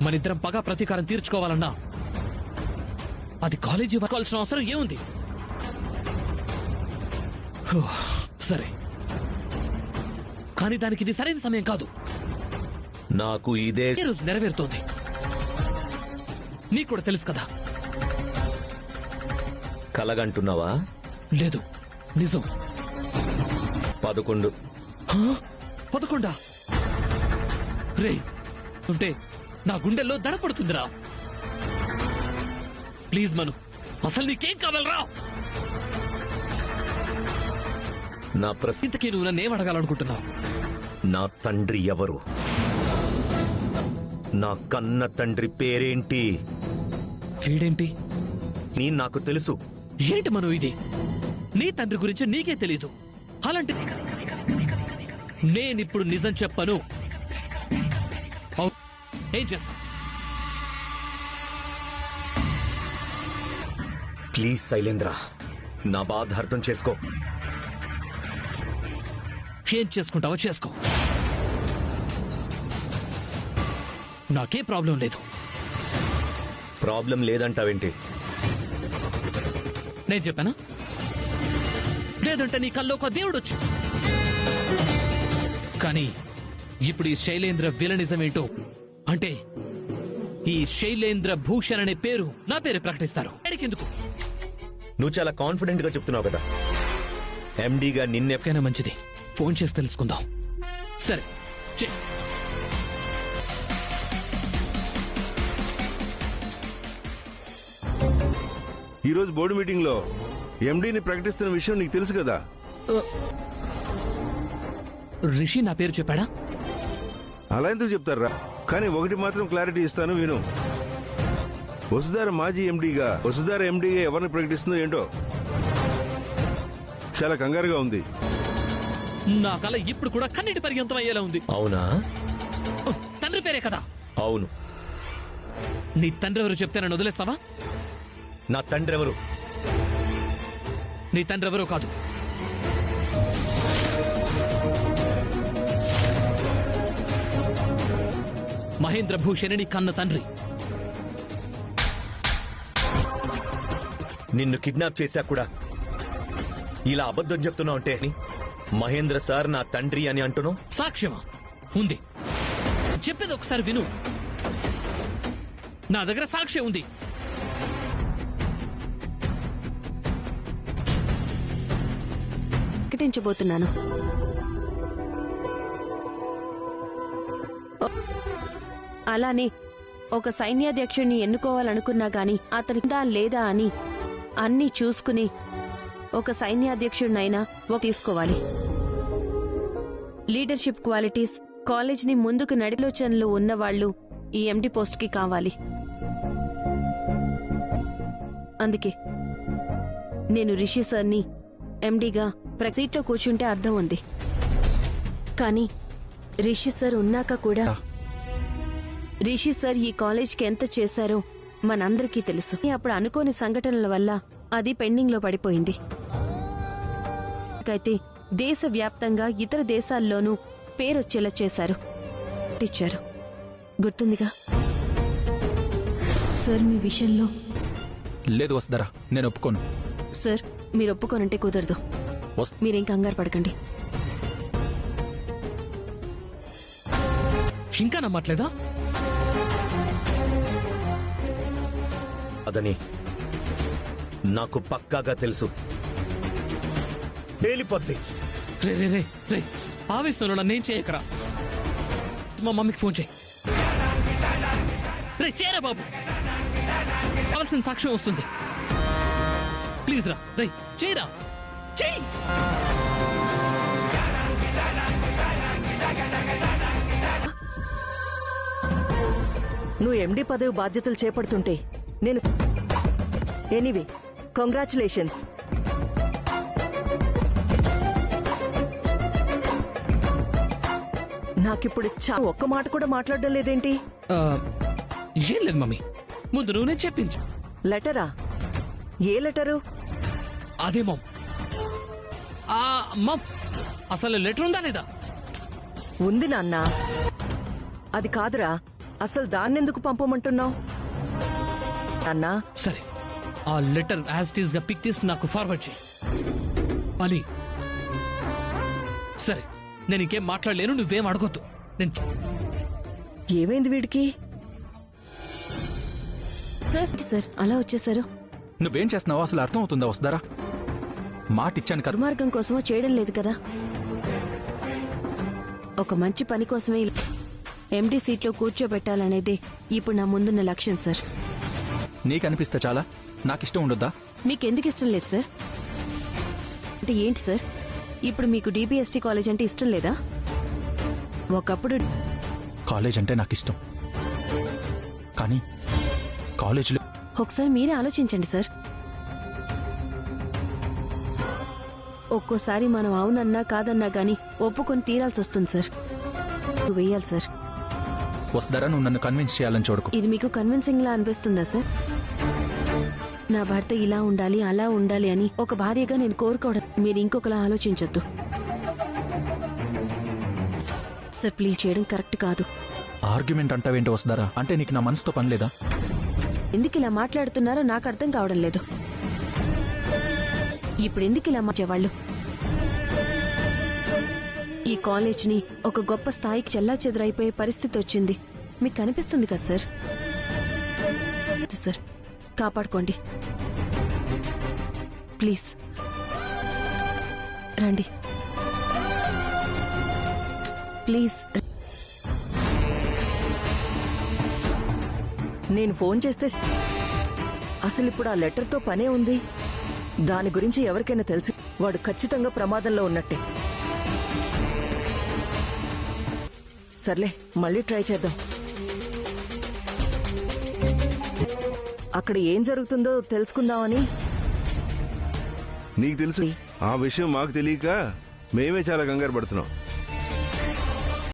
మనిద్దరం పగా ప్రతీకారం తీర్చుకోవాలన్నా అది కాలేజీ వర్కాల్సిన అవసరం ఏముంది? సరే, కానీ దానికి ఇది సరైన సమయం కాదు. నాకు ఇదే రోజు నెరవేరుతోంది. నీకు కూడా తెలుసు కదా. కలగంటున్నావా? లేదు, నిజం. 11. 11? రే ఉంటే నా గుండెల్లో దడ పడుతుందిరా. ప్లీజ్ మను, అసలు నీకేం కావాలరా? నా ఇంతకీ నువ్వు నన్నేం అడగాలనుకుంటున్నావు? నా తండ్రి ఎవరు? నా కన్న తండ్రి పేరేంటి? వీడేంటి? నాకు తెలుసు. ఏంటి మను ఇది? నీ తండ్రి గురించి నీకే తెలీదు. అలాంటి నేనిప్పుడు నిజం చెప్పను. ఏం చేస్తా? ప్లీజ్ శైలేంద్ర, నా బాధ అర్థం చేసుకో. ఏం చేసుకుంటావో చేసుకో, నాకే ప్రాబ్లం లేదు. ప్రాబ్లం లేదంటావేంటి? నేను చెప్పానా? లేదంటే నీ కల్లో ఒక దేవుడొచ్చు. కానీ ఇప్పుడు ఈ శైలేంద్ర విలనిజం ఏంటో, అంటే ఈ శైలేంద్ర భూషణ్ అనే పేరు నా పేరు ప్రకటిస్తారు. ఎందుకు? నువ్వు చాలా కాన్ఫిడెంట్ గా చెప్తున్నావు కదా. ఎండీగా నిన్నెప్పుడైనా మంచిది, ఫోన్ చేసి తెలుసుకుందాం. సరే, ఈరోజు బోర్డు మీటింగ్ లో ఎండీని ప్రకటిస్తున్న విషయం నీకు తెలుసు కదా. రిషి నా పేరు చెప్పాడా? అలా ఎందుకు చెప్తారా? కానీ ఒకటి మాత్రం క్లారిటీ ఇస్తాను, విను. వసుధార మాజీ ఎండీగా ఎవరిని ప్రకటిస్తుందో ఏంటో చాలా కంగారుగా ఉంది. నా కళ ఇప్పుడు కూడా కన్నీటి పర్యంతం అయ్యేలా ఉంది. అవునా? తండ్రి పేరే కదా. అవును. నీ తండ్రి ఎవరు చెప్తే నన్ను వదిలేస్తావా? నా తండ్రి ఎవరు? నీ తండ్రి ఎవరో కాదు, మహేంద్ర భూషణ్ నీ కన్న తండ్రి. నిన్ను కిడ్నాప్ చేశా కూడా ఇలా అబద్ధం చెప్తున్నావు అంటే మహేంద్ర సార్ నా తండ్రి అని అంటున్నావు. సాక్ష్యమా? ఉంది. చెప్పేది ఒకసారి విను. నా దగ్గర సాక్ష్యం ఉంది. ప్రకటించబోతున్నాను. అలానే ఒక సైన్యాధ్యక్షుడిని ఎన్నుకోవాలనుకున్నా గాని అతనిదా లేదా అని అన్నీ చూసుకుని ఒక సైన్యాధ్యక్షుడినైనా తీసుకోవాలి. లీడర్షిప్ క్వాలిటీస్, కాలేజ్ని ముందుకు నడిలోచనలు ఉన్నవాళ్లు ఈ ఎండి పోస్ట్ కి కావాలి. అందుకే నేను రిషి సార్ని ఎండిగా సీట్లో కూర్చుంటే అర్థం ఉంది. కానీ రిషి సార్ ఉన్నాక కూడా రిషి సార్ ఈ కాలేజ్కి ఎంత చేశారో మనందరికీ తెలుసు. అప్పుడు అనుకోని సంఘటనల వల్ల అది పెండింగ్ లో పడిపోయింది. అయితే దేశవ్యాప్తంగా ఇతర దేశాల్లోనూ పేరొచ్చేలా చేశారు, ఇచ్చారు. గుర్తుందిగా సార్? మీ విషయంలో లేదు వస్తారా, నేను ఒప్పుకోను. సార్, మీరు ఒప్పుకోనంటే కుదరదు. మీరేం కంగారు పడకండి. ఇంకా నమ్మట్లేదా? అదని నాకు పక్కాగా తెలుసు. పేలిపోద్ది. రే రే రే రే, ఆవేశంలో నన్నేం చేయకరా. మా మమ్మీకి ఫోన్ చేయి. రే చేయరా బాబు, కావాల్సిన సాక్ష్యం వస్తుంది. ప్లీజ్ రా, రే చేయరా, చెయ్యి. నువ్వు ఎండి పదవి బాధ్యతలు చేపడుతుంటే నేను ఎనీవే కంగ్రాచులేషన్స్. నాకిప్పుడు ఒక్క మాట కూడా మాట్లాడడం లేదేంటి? ఏం లేదు మమ్మీ, ముందు నువ్వు చెప్పించు. లెటరా? ఏ లెటరు? అదే మమ్, అసలు లెటర్ ఉందా లేదా? ఉంది నాన్న. అది కాదురా, అసలు దాన్నెందుకు పంపమంటున్నావు అన్నా? సరే, ఆ లెటర్ యాజ్ ఇట్ ఈస్ గా పిక్ తీసి నాకు ఫార్వర్డ్ చేయి. అలీ, సరే, నేను ఇంకేం మాట్లాడలేను, నువ్వేం అడగొద్దు. నేను ఏమైంది వీడికి? సార్ అలా వచ్చేసారు. నువ్వేం చేస్తున్నావో అసలు అర్థం అవుతుందా వసుధారా? మాట ఇచ్చాను కదా. దుర్మార్గం కోసమో చేయడం లేదు కదా. ఒక మంచి పని కోసమే ఎండి సీట్లో కూర్చోబెట్టాలనేదే ఇప్పుడు నా ముందున్న లక్ష్యం సార్. నీకు అనిపిస్తే చాలా, నాకు ఇష్టం ఉండొద్దా? మీకెందుకు ఇష్టం లేదు సార్? అంటే ఏంటి సార్, ఇప్పుడు మీకు డిబిఎస్టీ కాలేజ్ అంటే ఇష్టం లేదా? ఒకప్పుడు కాలేజ్ అంటే నాకు ఇష్టం, కానీ కాలేజీలో ఒకసారి మీరే ఆలోచించండి సార్. ఒక్కోసారి మనం అవునన్నా కాదన్నా గాని ఒప్పుకొని తీరాల్సి వస్తుంది సార్. వేయాలి సార్. వసుధారా, నువ్వు నన్ను కన్విన్స్ చేయాలని చూడకు. ఇది మీకు కన్విన్సింగ్ లా అనిపిస్తుందా సార్? నా భర్త ఇలా ఉండాలి అలా ఉండాలి అని ఒక భార్యగా నేను కోరుకోవడం మీరు ఇంకొకలా ఆలోచించొద్దు సార్. ప్లీజ్, చేయడం కరెక్ట్ కాదు. ఆర్గ్యుమెంట్ అంటావేంటి వసుధారా? అంటే నీకు నా మనసుతో పని లేదా? ఎందుకు ఇలా మాట్లాడుతున్నారో నాకు అర్థం కావడం లేదు. ఇప్పుడు ఎందుకు ఇలా మార్చేవాళ్ళు? ఈ కాలేజ్ని ఒక గొప్ప స్థాయికి చెల్లాచెదరైపోయే పరిస్థితి వచ్చింది. మీకు కనిపిస్తుంది కదా సార్? సార్, కాపాడుకోండి ప్లీజ్. రండి ప్లీజ్. నేను ఫోన్ చేస్తే అసలు ఇప్పుడు ఆ లెటర్తో పనే ఉంది. దాని గురించి ఎవరికైనా తెలిసి వాడు ఖచ్చితంగా ప్రమాదంలో ఉన్నట్టే. సర్లే, మళ్ళీ ట్రై చేద్దాం. అక్కడ ఏం జరుగుతుందో తెలుసుకుందామని. నీకు తెలుసు, ఆ విషయం మాకు తెలియక మేమే చాలా కంగారు పడుతున్నాం.